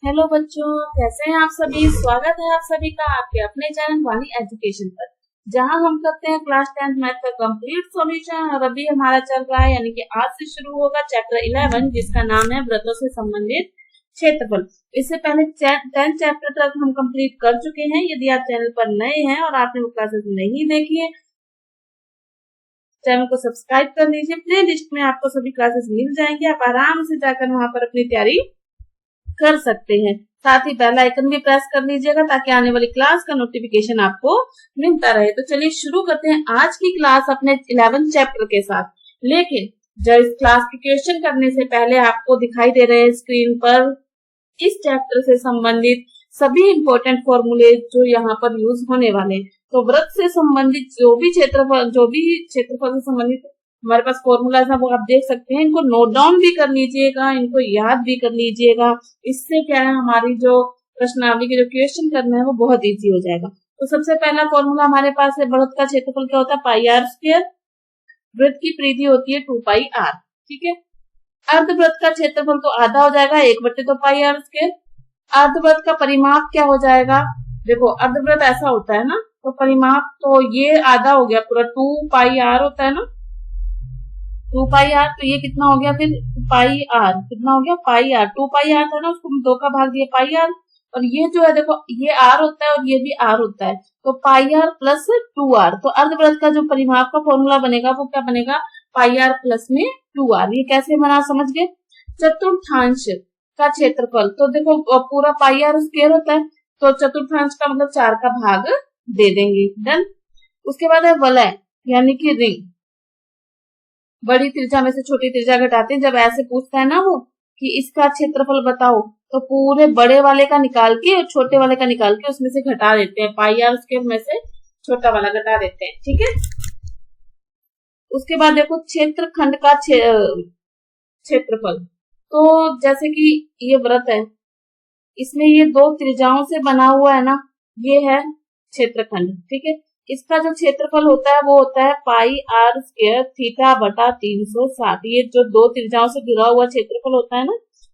Hello बच्चों, कैसे हैं आप सभी। स्वागत है आप सभी का आपके अपने चैनल वाणी एजुकेशन पर, जहां हम करते हैं क्लास 10th मैथ का कंप्लीट सॉल्यूशन। और अभी हमारा चल रहा है, यानी कि आज से शुरू होगा चैप्टर 11, जिसका नाम है व्रतों से संबंधित क्षेत्रफल। इससे पहले 10th चैप्टर तक हम कंप्लीट कर चुके हैं। यदि आप चैनल पर नए हैं और आपने वो क्लासेस नहीं देखी है, चैनल को सब्सक्राइब कर लीजिए। प्ले लिस्ट में आपको सभी क्लासेस मिल जाएंगे, आप आराम से जाकर वहां पर अपनी तैयारी कर सकते हैं। साथ ही बेल आइकन भी प्रेस कर लीजिएगा ताकि आने वाली क्लास का नोटिफिकेशन आपको मिलता रहे। तो चलिए शुरू करते हैं आज की क्लास अपने 11th चैप्टर के साथ। लेकिन जब इस क्लास के क्वेश्चन करने से पहले आपको दिखाई दे रहे हैं स्क्रीन पर इस चैप्टर से संबंधित सभी इंपॉर्टेंट फॉर्मूले जो यहाँ पर यूज होने वाले हैं। तो व्रत से संबंधित जो भी क्षेत्रफल से संबंधित हमारे पास फॉर्मूलाज है वो आप देख सकते हैं। इनको नोट डाउन भी कर लीजिएगा, इनको याद भी कर लीजिएगा। इससे क्या है, हमारी जो प्रश्नावली के जो क्वेश्चन करना है वो बहुत इजी हो जाएगा। तो सबसे पहला फॉर्मूला हमारे पास है, व्रत का क्षेत्रफल क्या होता है, पाई आर स्क्वायर। वृत्त की परिधि होती है 2 पाई आर। ठीक है। अर्धवृत्त का क्षेत्रफल तो आधा हो जाएगा 1/2 पाई आर स्क्वायर। अर्धवृत्त का परिमाप क्या हो जाएगा, देखो अर्धवृत्त ऐसा होता है ना, तो परिमाप तो ये आधा हो गया पूरा 2 पाई आर होता है ना, 2 पाई आर। तो ये कितना हो गया फिर, पाई आर कितना हो गया, पाई आर 2 पाई आर था ना, उसको 2 का भाग दिया पाई आर। और ये जो है देखो, ये आर होता है और ये भी आर होता है, तो पाई आर प्लस 2 आर। तो अर्धवृत्त का जो परिमाप का फॉर्मूला बनेगा वो क्या बनेगा, पाई आर प्लस में 2 आर। ये कैसे बना समझ गए। चतुर्थांश का क्षेत्रफल, तो देखो पूरा पाई आर स्क्वायर होता है, तो चतुर्थांश का मतलब 4 का भाग दे देंगे। डन। उसके बाद है वलय, यानी कि रिंग। बड़ी त्रिज्या में से छोटी त्रिज्या घटाते हैं। जब ऐसे पूछता है ना वो कि इसका क्षेत्रफल बताओ, तो पूरे बड़े वाले का निकाल के और छोटे वाले का निकाल के उसमें से घटा देते हैं, पाई आर स्क्वायर में से छोटा वाला घटा देते हैं। ठीक है। उसके बाद देखो क्षेत्रखंड का क्षेत्रफल। तो जैसे कि ये व्रत है, इसमें ये 2 त्रिज्याओं से बना हुआ है ना, ये है क्षेत्रखंड। ठीक है। इसका जो क्षेत्रफल होता है वो होता है पाई आर स्क्वायर थीटा बटा 360। ये जो 2 त्रिज्याओं से घिरा हुआ क्षेत्रफल होता है ना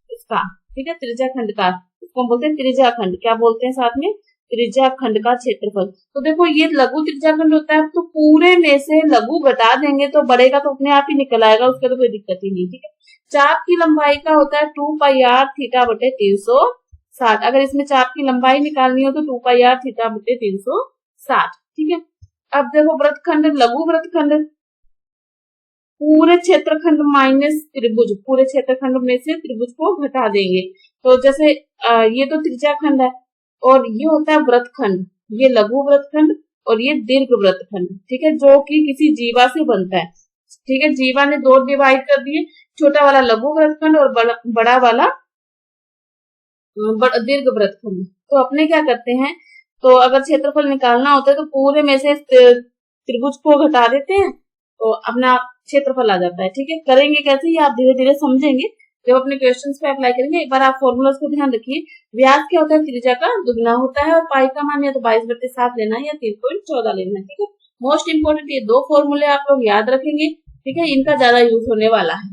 इसका, ठीक है, त्रिज्या खंड का, इसको हम बोलते हैं त्रिज्या खंड। क्या बोलते हैं साथ में, त्रिज्या खंड का क्षेत्रफल। तो देखो ये लघु त्रिज्या खंड होता है, तो पूरे में से लघु घटा देंगे तो बड़े का तो अपने आप ही निकल आएगा, उसका तो कोई दिक्कत ही नहीं। ठीक है। चाप की लंबाई का होता है 2 पाई आर थीटा बटे 360। अगर इसमें चाप की लंबाई निकालनी हो तो 2 पाई आर थीटा बटे 360। ठीक है। अब देखो व्रतखंड, लघु व्रतखंड, पूरे क्षेत्रखंड माइनस त्रिभुज, पूरे क्षेत्रखंड में से त्रिभुज को घटा देंगे। तो जैसे ये तो त्रिज्या खंड है और ये होता है व्रतखंड, ये लघु व्रतखंड और ये दीर्घ व्रतखंड। ठीक है, जो कि किसी जीवा से बनता है। ठीक है, जीवा ने 2 डिवाइड कर दिए, छोटा वाला लघु व्रतखंड और बड़ा वाला दीर्घ व्रतखंड। तो अपने क्या करते हैं, तो अगर क्षेत्रफल निकालना होता है तो पूरे में से त्रिभुज को घटा देते हैं तो अपना क्षेत्रफल आ जाता है। ठीक है। करेंगे कैसे, ये आप धीरे धीरे समझेंगे जब अपने क्वेश्चंस पे अप्लाई करेंगे। एक बार आप फॉर्मूलाज को ध्यान रखिए। व्यास क्या होता है, त्रिज्या का दुगना होता है, और पाई का मान या तो 22/7 लेना है या 3.14 लेना है। ठीक है। मोस्ट इंपोर्टेंट ये 2 फॉर्मूले आप लोग याद रखेंगे। ठीक है, इनका ज्यादा यूज होने वाला है।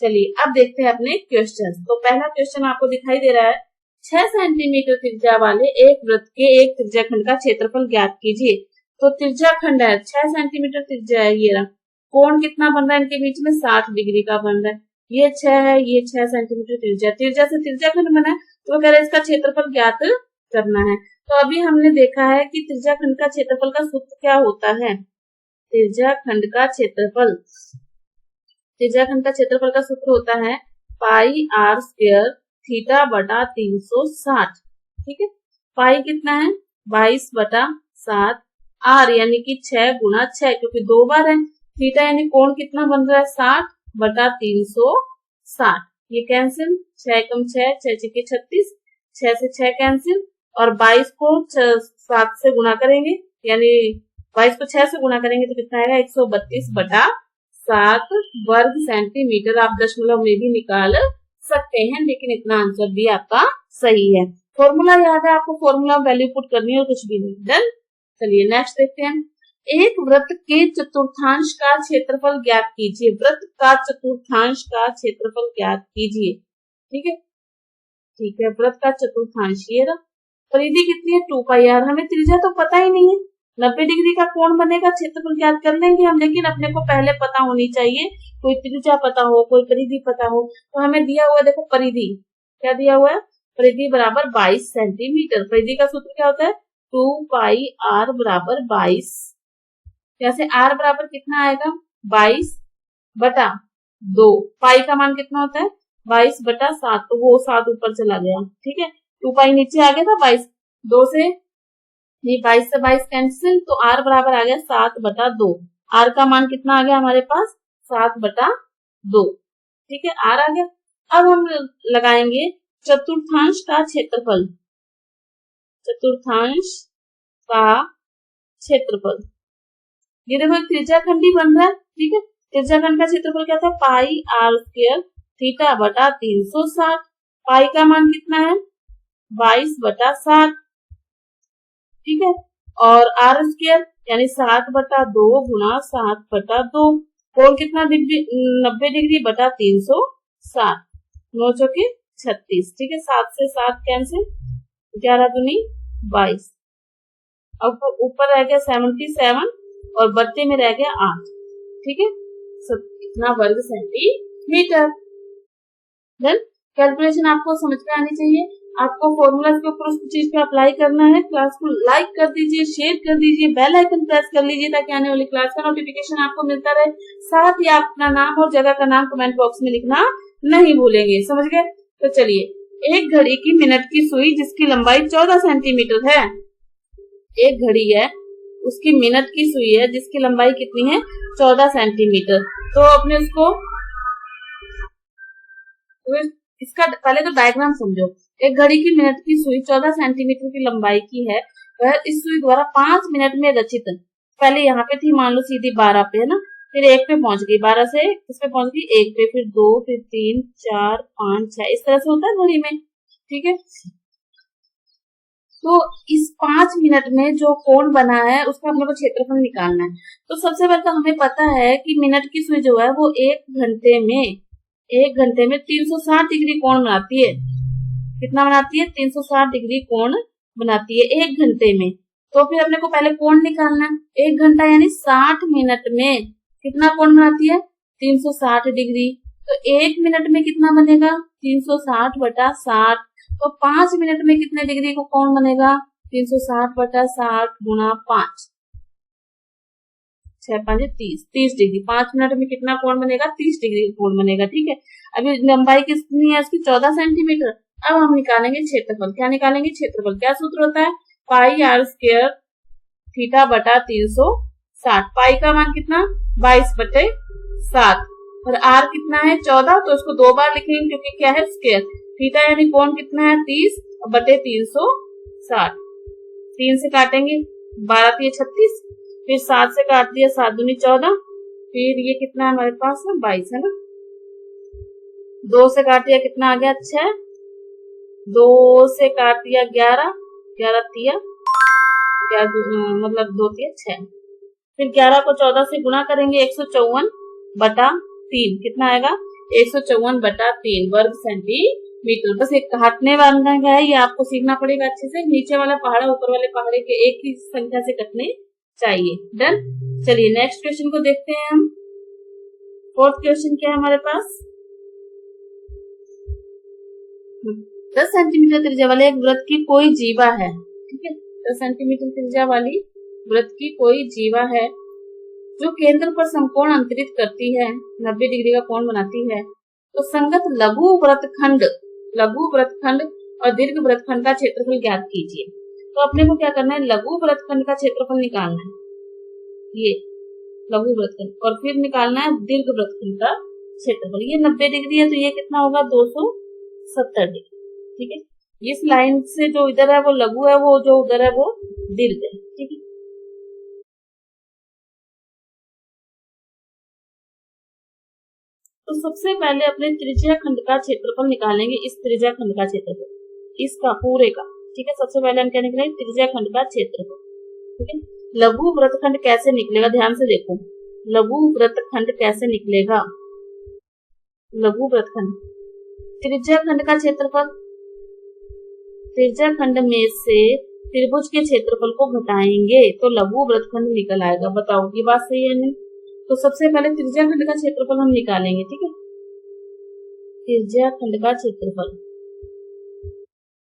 चलिए अब देखते हैं अपने क्वेश्चंस। तो पहला क्वेश्चन आपको दिखाई दे रहा है, 6 सेंटीमीटर त्रिज्या वाले एक वृत्त के एक त्रिज्या खंड का क्षेत्रफल ज्ञात कीजिए। तो त्रिज्या खंड है, 6 सेंटीमीटर त्रिज्या है, ये रहा। कोण कितना बन रहा है इनके बीच में, 60 डिग्री का बन रहा है। ये 6 है, ये 6 सेंटीमीटर त्रिज्या से त्रिज्या खंड बना है, तो कह रहे हैं इसका क्षेत्रफल ज्ञात करना है। तो अभी हमने देखा है कि त्रिज्या खंड का क्षेत्रफल का सूत्र क्या होता है। त्रिज्या खंड का क्षेत्रफल, त्रिज्या खंड का क्षेत्रफल का सूत्र होता है पाई आर स्क्वायर थीटा बटा 360। ठीक है। पाई कितना है, 22/7। आर यानी कि 6 गुणा 6, क्योंकि 2 बार है। थीटा यानी कोण कितना बन रहा है, 60/360। ये कैंसिल, 6 कम 6, 6 36, 6 से 6 कैंसिल, और 22 को 7 से गुणा करेंगे, यानी 22 को 6 से गुणा करेंगे तो कितना आएगा, 132/7 वर्ग सेंटीमीटर। आप दशमलव में भी निकाल सकते हैं, लेकिन इतना आंसर भी आपका सही है। फॉर्मूला याद है आपको, फॉर्मूला वैल्यू पुट करनी है और कुछ भी नहीं। डन। चलिए नेक्स्ट देखते हैं। एक वृत्त के चतुर्थांश का क्षेत्रफल ज्ञात कीजिए। वृत्त का चतुर्थांश का क्षेत्रफल ज्ञात कीजिए। ठीक है। ठीक है, वृत्त का चतुर्थांश ये रहा। परिधि कितनी है 2 पाई आर। हमें त्रिज्या तो पता ही नहीं है। 90 डिग्री का कोण बनेगा, क्षेत्रफल ज्ञात कर लेंगे हम, लेकिन अपने को पहले पता होनी चाहिए, कोई त्रिज्या पता हो, कोई परिधि पता हो। तो हमें दिया हुआ देखो परिधि, क्या दिया हुआ है, परिधि बराबर 22 सेंटीमीटर। परिधि का सूत्र क्या होता है 2 पाई आर बराबर 22। जैसे आर बराबर कितना आएगा 22 बटा 2। पाई का मान कितना होता है 22 बटा 7, तो वो 7 ऊपर चला गया, ठीक है। 2 पाई नीचे आ गया था 22, 2 से ये 22 से 22 कैंसिल, तो आर बराबर आ गया 7 बटा 2। आर का मान कितना आ गया हमारे पास 7 बटा 2, ठीक है, आर आ गया। अब हम लगाएंगे चतुर्थांश का क्षेत्रफल। चतुर्थांश का क्षेत्रफल, ये देखो एक त्रिज्याखंडी बन रहा है, ठीक है। त्रिज्याखंड का क्षेत्रफल क्या था पाई आर स्क्वायर थीटा बटा 360। पाई का मान कितना है 22 बटा 7, ठीक है, और आर स्क्वायर यानी 7 बटा 2 गुना 7 बटा 2। कोण कितना 90 डिग्री बटा 360, 9 चौके 36, ठीक है। 7 से 7 कैंसिल, 11 दूनी 22। अब ऊपर रह गया 77 और बट्टे में रह गया 8, ठीक है, इतना वर्ग सेंटीमीटर। देन कैलकुलेशन आपको समझ में आनी चाहिए। आपको फॉर्मूला के ऊपर उस चीज पे अप्लाई करना है। क्लास को लाइक कर दीजिए, शेयर कर दीजिए, बेल आइकन प्रेस कर लीजिए ताकि आने वाली क्लास का नोटिफिकेशन आपको मिलता रहे। साथ ही आप अपना नाम और जगह का नाम कमेंट बॉक्स में लिखना नहीं भूलेंगे, समझ गए। तो चलिए, एक घड़ी की मिनट की सुई जिसकी लंबाई 14 सेंटीमीटर है, एक घड़ी है उसकी मिनट की सुई है जिसकी लंबाई कितनी है 14 सेंटीमीटर। तो अपने उसको इसका पहले तो डायग्राम समझो। एक घड़ी की मिनट की सुई 14 सेंटीमीटर की लंबाई की है, वह इस सुई द्वारा 5 मिनट में रचित, पहले यहाँ पे थी मान लो सीधी 12 पे है ना, फिर 1 पे पहुंच गई, 12 से इस पे पहुंच गई 1 पे, फिर 2, फिर 3, 4, 5, 6, इस तरह से होता है घड़ी में, ठीक है। तो इस 5 मिनट में जो कोण बना है उसका अपने को क्षेत्रफल निकालना है। तो सबसे पहले तो हमें पता है कि मिनट की सुई जो है वो 1 घंटे में 360 डिग्री कोण बनाती है। कितना बनाती है 360 डिग्री कोण बनाती है 1 घंटे में। तो फिर अपने को पहले कोण निकालना है। 1 घंटा यानी 60 मिनट में कितना कोण बनाती है 360 डिग्री। तो 1 मिनट में कितना बनेगा 360 बटा 60। तो 5 मिनट में कितने डिग्री को कोण बनेगा 360 बटा 60 गुना 5, 6 5 30 डिग्री। 5 मिनट में कितना कोण बनेगा 30 डिग्री का कोण बनेगा, ठीक है। अभी लंबाई कितनी है उसकी 14 सेंटीमीटर। अब हम निकालेंगे क्षेत्रफल। क्या निकालेंगे क्षेत्रफल, क्या सूत्र होता है पाई आर स्क्वायर थीटा बटा 360। पाई का मान कितना 22 बटे 7 और आर कितना है 14, तो उसको 2 बार लिखेंगे क्योंकि क्या है स्क्वायर। थीटा यानी कोण कितना है 30 बटे 360। 3 से काटेंगे 12 3 36, फिर 7 से काट दिया 7 दूनी 14, फिर ये कितना है हमारे पास 22 है ना। 2 से काट दिया कितना आ गया 6, 2 से काट दिया 11, 11 तिया मतलब 2 तिया 6, फिर 11 को 14 से गुणा करेंगे 154 बटा 3, कितना आएगा 154 बटा 3 वर्ग सेंटीमीटर। बस एक काटने वाला है, ये आपको सीखना पड़ेगा अच्छे से। नीचे वाला पहाड़ा ऊपर वाले पहाड़े के एक ही संख्या से कटने चाहिए। डन। चलिए नेक्स्ट क्वेश्चन को देखते हैं हम। 4th क्वेश्चन क्या है हमारे पास 10 सेंटीमीटर त्रिज्या वाले एक वृत्त की कोई जीवा है, ठीक है। 10 सेंटीमीटर त्रिज्या वाली वृत्त की कोई जीवा है जो केंद्र पर समकोण अंतरित करती है, 90 डिग्री का कोण बनाती है। तो संगत लघु वृत्तखंड और दीर्घ वृत्तखंड का क्षेत्रफल ज्ञात कीजिए। तो अपने को क्या करना है लघु वृत्तखंड का क्षेत्रफल निकालना है, ये लघु वृत्तखंड, और फिर निकालना है दीर्घ वृत्तखंड का क्षेत्रफल। ये 90 डिग्री है तो ये कितना होगा 270 डिग्री, ठीक है। इस लाइन से जो इधर है वो लघु है, वो जो उधर है वो दीर्घ है, ठीक है। तो सबसे पहले अपने त्रिज्या खंड का क्षेत्रफल निकालेंगे, इस त्रिज्या खंड का क्षेत्रफल, इसका पूरे का, ठीक है। सबसे पहले हम क्या निकालेंगे त्रिज्या खंड का क्षेत्रफल, ठीक है। लघु वृत्तखंड कैसे निकलेगा ध्यान से देखो, लघु वृत्तखंड कैसे निकलेगा। लघु वृत्तखंड त्रिज्या खंड का क्षेत्रफल त्रिज्या खंड में से त्रिभुज के क्षेत्रफल को घटाएंगे तो लघु वृत्तखंड निकल आएगा। बताओ ये बात सही है नहीं? तो सबसे पहले त्रिज्या खंड का क्षेत्रफल हम निकालेंगे, ठीक है। त्रिज्या खंड का क्षेत्रफल,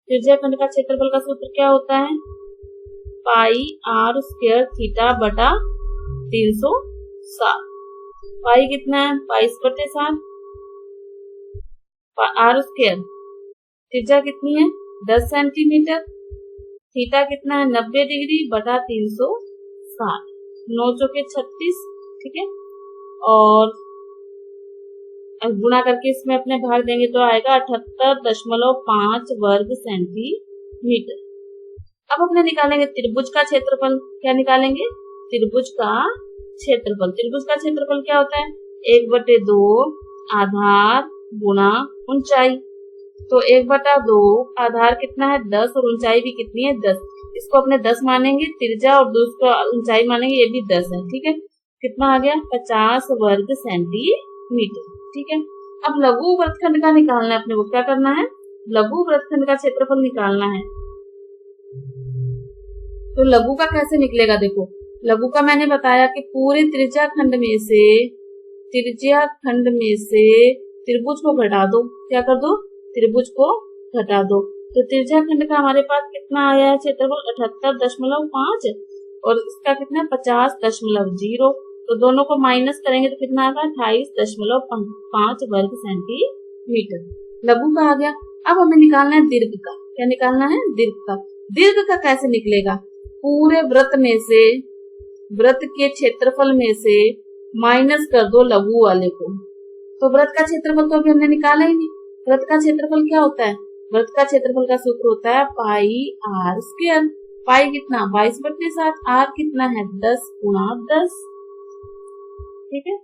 त्रिज्या खंड का क्षेत्रफल का सूत्र क्या होता है? पाई आर स्क्वायर थीटा बटा 360। पाई कितना है? 22/7। आर स्क्वायर त्रिज्या कितनी है? 10 सेंटीमीटर। थीटा कितना है? 90 डिग्री बटा 360। 9 चौके 36, ठीक है। और गुणा करके इसमें अपने भाग देंगे तो आएगा 78.5 वर्ग सेंटीमीटर। अब अपने निकालेंगे त्रिभुज का क्षेत्रफल। क्या निकालेंगे? त्रिभुज का क्षेत्रफल। त्रिभुज का क्षेत्रफल क्या होता है? 1/2 आधार गुणा ऊंचाई। तो 1/2 आधार कितना है? 10 और ऊंचाई भी कितनी है? 10। इसको अपने 10 मानेंगे त्रिज्या और दूसरा ऊंचाई मानेंगे, ये भी 10 है, ठीक है। कितना आ गया? 50 वर्ग सेंटीमीटर, ठीक है। अब लघु वृत्तखंड का निकालना है अपने को। क्या करना है? लघु वृत्तखंड का क्षेत्रफल निकालना है। तो लघु का कैसे निकलेगा? देखो लघु का मैंने बताया कि पूरे त्रिज्या खंड में से त्रिभुज को घटा दो। क्या कर दो? त्रिभुज को घटा दो। तो त्रिज्या खंड का हमारे पास कितना आया है क्षेत्रफल? 78.5 और इसका कितना है? 50.0। तो दोनों को माइनस करेंगे तो कितना आएगा? 28.5 वर्ग सेंटीमीटर। लघु का आ गया। अब हमें निकालना है दीर्घ का। क्या निकालना है? दीर्घ का। दीर्घ का कैसे निकलेगा? पूरे वृत्त में से, वृत्त के क्षेत्रफल में से माइनस कर दो लघु वाले को। तो वृत्त का क्षेत्रफल तो अभी हमने निकाला ही नहीं। वृत्त का क्षेत्रफल क्या होता है? वृत्त का क्षेत्रफल का सूत्र होता है पाई आर स्क्वायर। पाई कितना? 22/7। आर कितना है? 10 गुणा 10, ठीक है।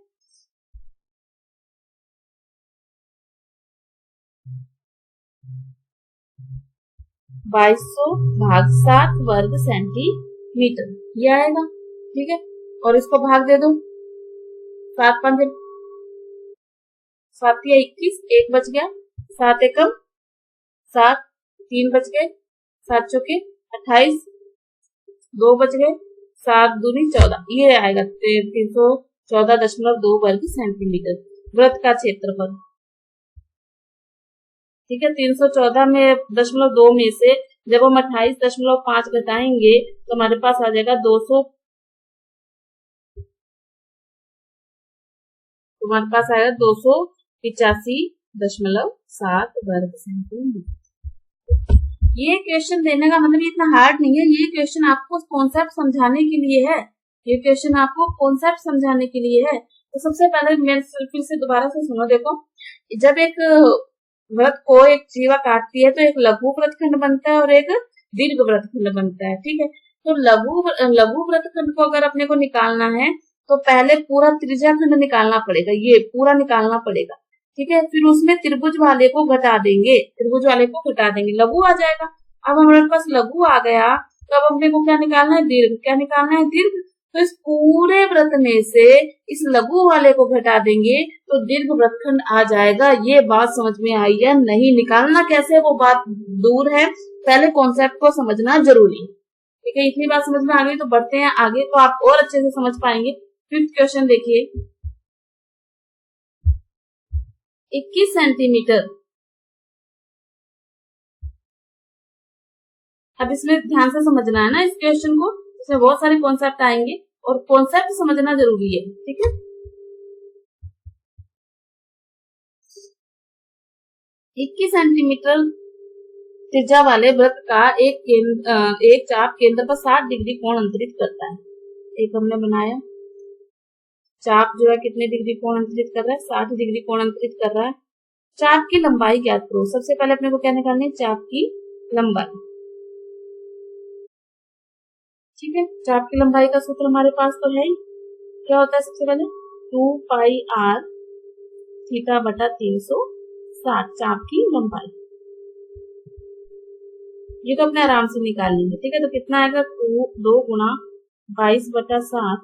भाग 7 वर्ग सेंटीमीटर ये आएगा, ठीक है। और इसको भाग दे दो। 7 5 7 या 21, 1 बच गया। 7 एकम 7, 3 बच गए। 7 चौके 28, 2 बच गए। 7 दूनी 14, ये आएगा 314.2 वर्ग सेंटीमीटर वृत्त का क्षेत्रफल, ठीक है। 314 में 0.2 में से जब हम 28.5 घटाएंगे तो हमारे पास आ जाएगा 200, तुम्हारे पास आएगा 285.7 वर्ग सेंटीमीटर। ये क्वेश्चन देने का मतलब इतना हार्ड नहीं है। ये क्वेश्चन आपको कॉन्सेप्ट समझाने के लिए है। ये क्वेश्चन आपको कॉन्सेप्ट समझाने के लिए है। तो सबसे पहले मैं फिर से दोबारा से सुनो। देखो जब एक वृत्त को एक जीवा काटती है तो एक लघु वृत्तखंड बनता है और एक दीर्घ वृत्तखंड बनता है, ठीक है। तो लघु वृत्तखंड को अगर अपने को निकालना है तो पहले पूरा त्रिज्या खंड निकालना पड़ेगा, ये पूरा निकालना पड़ेगा, ठीक है। फिर उसमें त्रिभुज वाले को घटा देंगे, त्रिभुज वाले को घटा देंगे, लघु आ जाएगा। अब हमारे पास लघु आ गया तो अब अपने को क्या निकालना है? दीर्घ। क्या निकालना है? दीर्घ। तो इस पूरे वृत्त में से इस लघु वाले को घटा देंगे तो दीर्घ वृत्तखंड आ जाएगा। ये बात समझ में आई या नहीं? निकालना कैसे वो बात दूर है, पहले कॉन्सेप्ट को समझना जरूरी है, ठीक है। इतनी बात समझ में आ गई तो बढ़ते हैं आगे, तो आप और अच्छे से समझ पाएंगे। फिफ्थ क्वेश्चन देखिए, 21 सेंटीमीटर। अब इसमें ध्यान से समझना है ना इस क्वेश्चन को, इसमें बहुत सारे कॉन्सेप्ट आएंगे और कॉन्सेप्ट समझना जरूरी है, ठीक है। 21 सेंटीमीटर त्रिज्या वाले वृत्त का एक चाप केंद्र पर 60 डिग्री कोण अंतरित करता है। एक हमने बनाया चाप जो है कितने डिग्री कोण अंतरित कर रहा है? 60 डिग्री कोण अंतरित कर रहा है। चाप की लंबाई ज्ञात करो। सबसे पहले अपने को क्या निकालनी है? चाप की लंबाई, ठीक है। चाप की लंबाई का सूत्र हमारे पास तो है ही। क्या होता है? सबसे पहले 2 पाई आर थीटा बटा 360 चाप की लंबाई। ये तो अपने आराम से निकाल लेंगे, ठीक है। तो कितना आएगा? 2 गुणा 22/7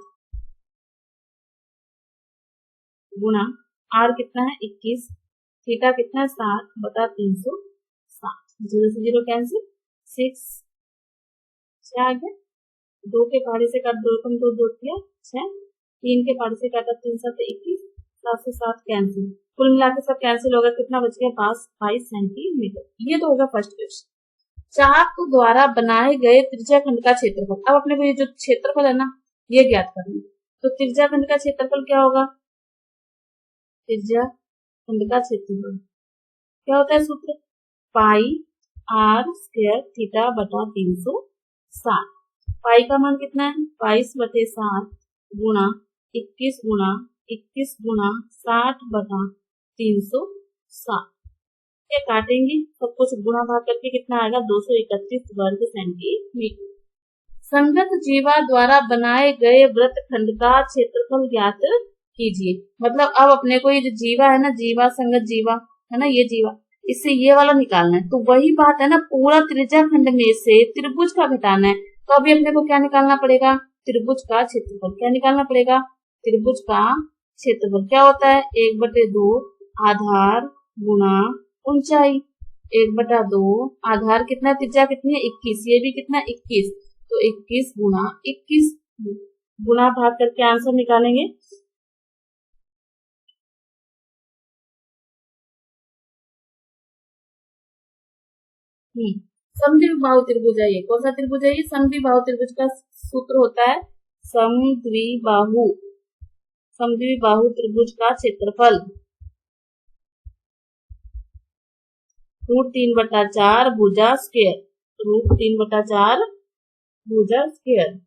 गुणा आर कितना है? 21, थीटा कितना है? 60 बटा 360। 0 से 0 कैंसिल, 6 6 आ गया, 2 के पहाड़े से काट 2 कम 2 2 किया 6, 3 के पहाड़े से काटा 3 7 21, 7 से 7 कैंसिल, कुल मिला के सब कैंसिल होगा, कितना बच गया 22 सेंटीमीटर। ये तो होगा फर्स्ट क्वेश्चन। चाप द्वारा बनाए गए त्रिज्याखंड का क्षेत्रफल। अब अपने को ये जो क्षेत्रफल है ना ये ज्ञात करना है, तो त्रिज्याखंड का क्षेत्रफल क्या होगा, त्रिज्याखंड का क्षेत्रफल क्या होता है सूत्र, पाई आर स्क्वायर थीटा बटा 360। पाई का मान कितना है 22/7 गुणा 21 गुणा 21 गुणा 60 बटा 360। ये काटेंगे सब कुछ गुणा भाग करके कितना आएगा 231 वर्ग सेंटीमीटर। संगत जीवा द्वारा बनाए गए वृत्तखंड का क्षेत्रफल ज्ञात कीजिए। मतलब अब अपने को ये जो जीवा है ना, जीवा संगत जीवा है ना, ये जीवा, इससे ये वाला निकालना है। तो वही बात है ना, पूरा त्रिज्याखंड में से त्रिभुज का घटाना है। तो अभी अपने को क्या निकालना पड़ेगा, त्रिभुज का क्षेत्रफल। क्या निकालना पड़ेगा, त्रिभुज का क्षेत्रफल क्या होता है 1/2 आधार गुणा ऊंचाई, 1/2 आधार कितना, त्रिज्या कितनी है 21, ये भी कितना 21, तो 21 गुणा 21 गुणा भाग करके आंसर निकालेंगे। समद्विबाहु त्रिभुज है ये, कौन सा त्रिभुज है ये, समद्विबाहु त्रिभुज का सूत्र होता है समद्विबाहु, समद्विबाहु त्रिभुज का क्षेत्रफल √3/4 भुजा स्क्वायर, √3/4 भुजा स्क्वायर।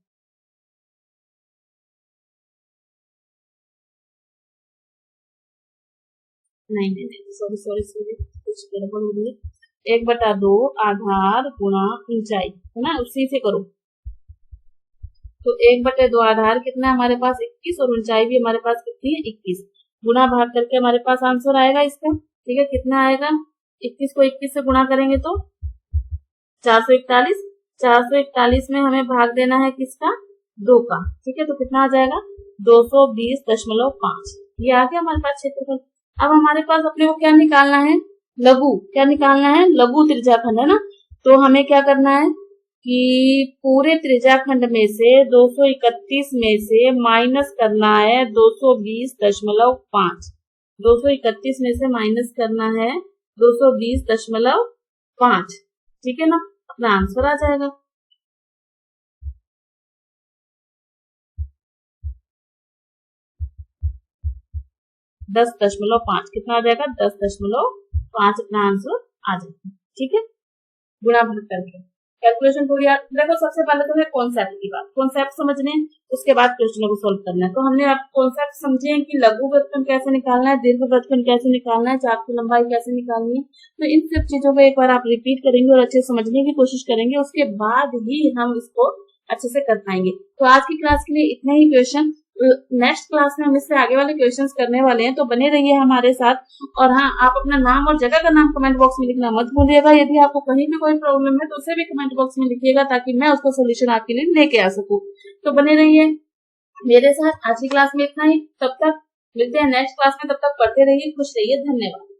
नहीं सॉरी कुछ गड़बड़ हो रही है। 1/2 आधार गुणा ऊंचाई है ना, उसी से करो। तो 1/2 आधार कितना है हमारे पास 21 और ऊंचाई भी हमारे पास कितनी है 21, गुणा भाग करके हमारे पास आंसर आएगा इसका। ठीक है, कितना आएगा 21 को 21 से गुणा करेंगे तो 441, 441 में हमें भाग देना है किसका 2 का। ठीक है, तो कितना आ जाएगा 220.5। ये आ गया हमारे पास क्षेत्रफल। अब हमारे पास अपने को क्या निकालना है, लघु, क्या निकालना है लघु त्रिज्याखंड है ना। तो हमें क्या करना है कि पूरे त्रिज्याखंड में से 231 में से माइनस करना है 220.5, 231 में से माइनस करना है 220.5। ठीक है ना, अपना आंसर आ जाएगा। .5 कितना आ जाएगा 10.5 अपना आंसर आ जाएगा। ठीक है, गुणा भाग करके कैलकुलेशन थोड़ी देखो। सबसे पहले तो है कॉन्सेप्ट की बात, कॉन्सेप्ट समझने, उसके बाद क्वेश्चन को सोल्व करना है। तो हमने आप कॉन्सेप्ट समझे कि लघु वृत्तखंड कैसे निकालना है, दीर्घ वृत्तखंड कैसे निकालना है, चाप की लंबाई कैसे निकालनी है। तो इन सब चीजों को एक बार आप रिपीट करेंगे और अच्छे से समझने की कोशिश करेंगे, उसके बाद ही हम इसको अच्छे से कर पाएंगे। तो आज की क्लास के लिए इतने ही क्वेश्चन, नेक्स्ट क्लास में हम इससे आगे वाले क्वेश्चंस करने वाले हैं, तो बने रहिए हमारे साथ। और हाँ, आप अपना नाम और जगह का नाम कमेंट बॉक्स में लिखना मत भूलिएगा। यदि आपको कहीं भी कोई प्रॉब्लम है तो उसे भी कमेंट बॉक्स में लिखिएगा, ताकि मैं उसका सोल्यूशन आपके लिए लेके आ सकूं। तो बने रहिए मेरे साथ। आज की क्लास में इतना ही, तब तक मिलते हैं नेक्स्ट क्लास में, तब तक पढ़ते रहिए, खुश रहिए, धन्यवाद।